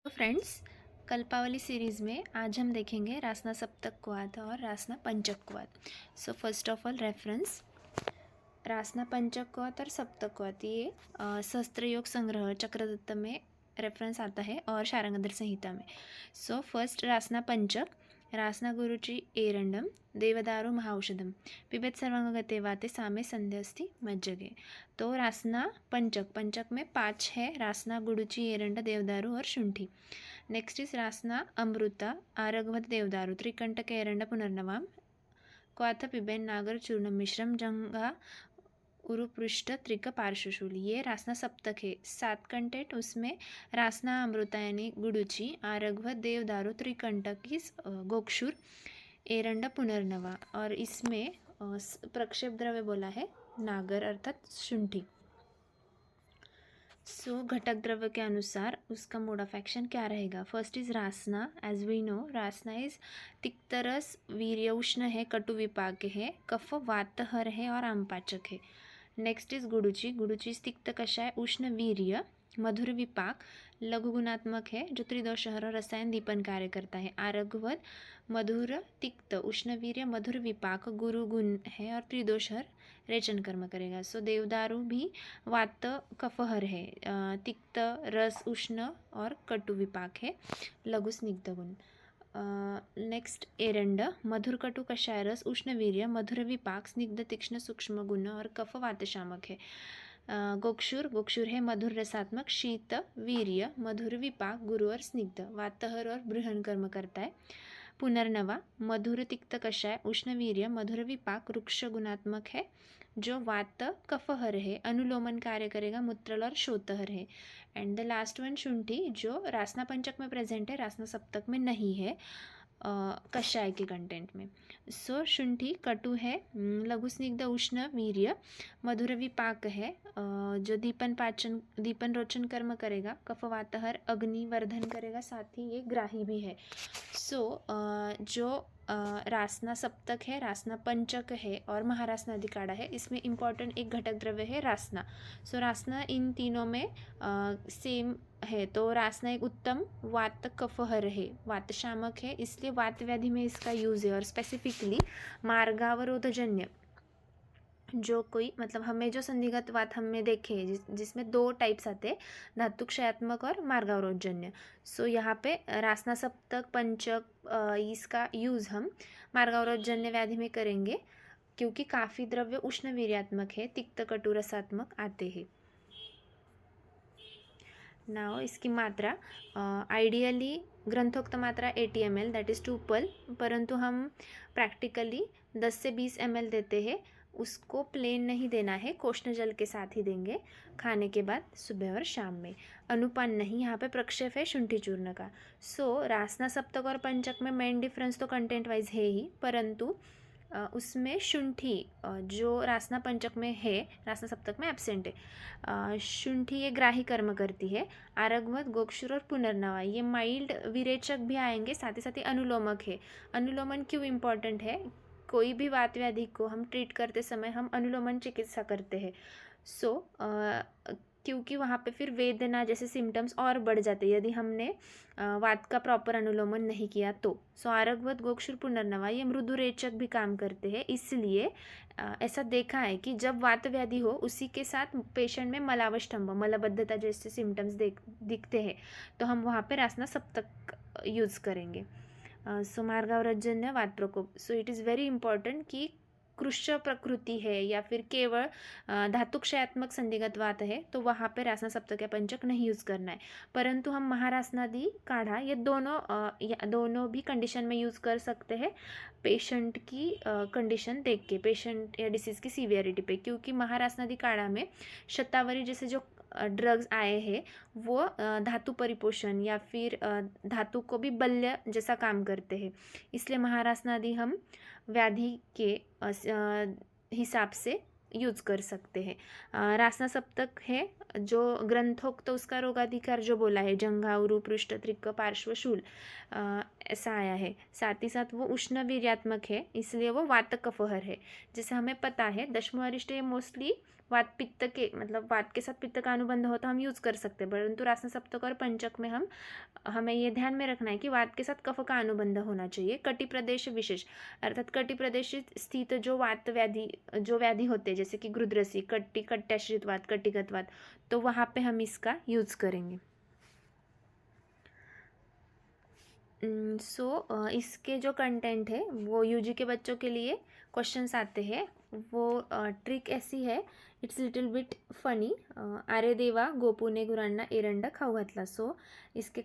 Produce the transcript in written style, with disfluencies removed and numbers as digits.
तो friends, कल्पावली series में आज हम देखेंगे रासना सप्तक क्वाथ और रासना पंचक क्वाथ। So first of all reference, रासना पंचक क्वाथ और सप्तक क्वाथ ये सहस्त्र योग संग्रह चक्रदत्त में रेफरेंस आता है और शारंगधर संहिता में। सो फर्स्ट रासना पंचक, रासना गुरुची एरंडम देवदारु महाऔषधम पिबेत सर्वांगते वाते सामे संध्या अस्ति मज्जगे। तो रासना पंचक, पंचक में 5 है, रासना गुरुची एरंड देवदारु और शुंठी। नेक्स्ट इज रासना अमृता आरगवत देवदारु त्रिकंटक एरंड पुनर्नवाम क्वाथ पिबेन नागर चूर्ण मिश्रम जंगा उरुपृष्ठ त्रिक पार्श्वशूल। ये रासना सप्तक है, 7 कंटेंट, उसमें रासना अमृता यानी गुडुची, आरघवत देवदारु त्रिकंटक इस गोक्षुर एरंड पुनर्नवा, और इसमें प्रक्षेप द्रव्य बोला है नागर अर्थात शुंठी। सो घटक द्रव्य के अनुसार उसका मोड ऑफ एक्शन क्या रहेगा। फर्स्ट इज रासना, एज वी नो रासना इज तिक्तरस वीर्य उष्ण है, कटु विपाक है, कफ वातहर है और आमपाचक है। नेक्स्ट इज गुडुची, गुडुची तिक्त कषाय उष्ण वीर्य मधुर विपाक लघु गुणात्मक है, जो त्रिदोषहर रसायन दीपन कार्य करता है। आरघवत मधुर तिक्त उष्ण वीर्य मधुर विपाक गुरु गुण है और त्रिदोषहर रेचन कर्म करेगा। सो देवदारू भी वात कफहर है, तिक्त रस उष्ण और कटु विपाक है, लघु स्निग्ध गुण। नेक्स्ट एरंड मधुर कटु कषाय रस उष्ण वीर्य मधुर विपाक स्निग्ध तीक्ष्ण सूक्ष्म गुण और कफ वातशामक है। गोक्षुर, गोक्षुर है मधुर रसात्मक शीत वीर्य मधुर विपाक गुरु और स्निग्ध वातहर और बृहन कर्म करता है। पुनर्नवा मधुर तिक्त कषाय उष्ण वीर्य मधुर विपाक वृक्ष गुणात्मक है, जो वात कफहर है, अनुलोमन कार्य करेगा, मूत्रल और शोतहर है। एंड द लास्ट वन शुंठी, जो रासना पंचक में प्रेजेंट है, रासना सप्तक में नहीं है कषाय के कंटेंट में। सो शुंठी कटु है, लघु स्निग्ध उष्ण वीर्य मधुर विपाक है, जो दीपन रोचन कर्म करेगा, कफ वातहर अग्नि वर्धन करेगा, साथ ही ये ग्राही भी है। सो जो रासना सप्तक है, रासना पंचक है और महारासना आदि काढ़ा है, इसमें इम्पॉर्टेंट एक घटक द्रव्य है रासना। सो रासना इन तीनों में सेम है। तो रासना एक उत्तम वात कफहर है, वातशामक है, इसलिए वात व्याधि में इसका यूज़ है। और स्पेसिफिकली मार्गावरोधजन्य जो कोई मतलब हमें जो संधिगत वात हमें देखे जिसमें 2 टाइप्स आते हैं, धातु क्षयात्मक और मार्गावरोधजन्य। सो यहाँ पे रासना सप्तक पंचक इसका यूज़ हम मार्गावरोधजन्य व्याधि में करेंगे, क्योंकि काफ़ी द्रव्य उष्ण वीर्यात्मक है, तिक्त कटु रसात्मक आते हैं। नाउ इसकी मात्रा आइडियली ग्रंथोक्त मात्रा 80 ml दैट इज़ 2 पल, परंतु हम प्रैक्टिकली 10 से 20 ml देते हैं। उसको प्लेन नहीं देना है, कोष्ण जल के साथ ही देंगे खाने के बाद सुबह और शाम में। अनुपान नहीं, यहाँ पे प्रक्षेप है शुंठी चूर्ण का। सो रासना सप्तक और पंचक में मेन डिफरेंस तो कंटेंट वाइज है ही, परंतु उसमें शुंठी जो रासना पंचक में है, रासना सप्तक में एब्सेंट है। शुंठी ये ग्राही कर्म करती है। आरगवत गोक्षुर और पुनर्नवा ये माइल्ड विरेचक भी आएंगे, साथ ही अनुलोमक है। अनुलोमन क्यों इम्पॉर्टेंट है, कोई भी वात व्याधि को हम ट्रीट करते समय हम अनुलोमन चिकित्सा करते हैं। सो क्योंकि वहाँ पे फिर वेदना जैसे सिम्टम्स और बढ़ जाते हैं यदि हमने वात का प्रॉपर अनुलोमन नहीं किया तो। सो आरगवत गोक्षुर पुनर्नवा ये मृदुरेचक भी काम करते हैं, इसलिए ऐसा देखा है कि जब वात व्याधि हो उसी के साथ पेशेंट में मलावष्टंभ मलबद्धता जैसे सिम्टम्स दिखते हैं, तो हम वहाँ पे रासना सप्तक यूज़ करेंगे। सो मार्गावरोधजन्य वात प्रकोप, so it is very important कि कृश प्रकृति है या फिर केवल धातुक्षयात्मक संधिगत वात है, तो वहाँ पे रासना सप्तक या पंचक नहीं यूज़ करना है। परंतु हम महारासनादि काढ़ा ये दोनों भी कंडीशन में यूज़ कर सकते हैं, पेशेंट की कंडीशन देख के, पेशेंट या डिसीज़ की सीवियरिटी पे। क्योंकि महारासनादि काढ़ा में शतावरी जैसे जो ड्रग्स आए हैं वो धातु परिपोषण या फिर धातु को भी बल्य जैसा काम करते हैं, इसलिए महारासनादि हम व्याधि के हिसाब से यूज कर सकते हैं। रासना सप्तक है जो ग्रंथोक्त तो उसका रोगाधिकार जो बोला है जंघा उरु पृष्ठ त्रिक पार्श्व शूल ऐसा आया है। साथ ही साथ वो उष्ण वीर्यात्मक है, इसलिए वो वात कफहर है। जैसे हमें पता है दशमु अरिष्ट ये मोस्टली वात पित्त के मतलब वात के साथ पित्त का अनुबंध हो तो हम यूज़ कर सकते हैं, परंतु रासना सप्तक और पंचक में हमें ये ध्यान में रखना है कि वात के साथ कफ का अनुबंध होना चाहिए। कटि प्रदेश विशेष अर्थात कटि प्रदेश स्थित जो वात व्याधि होते हैं जैसे कि घृद्रसी, कट्याश्रित वात, कटिगत वात, तो वहाँ पे हम इसका यूज़ करेंगे। इसके जो कंटेंट है वो यूजी के बच्चों के लिए क्वेश्चंस आते हैं। वो ट्रिक ऐसी है, इट्स लिटिल बिट फनी। अरे देवा गोपूने गुरांना एरंडा खाऊ घातला। इसके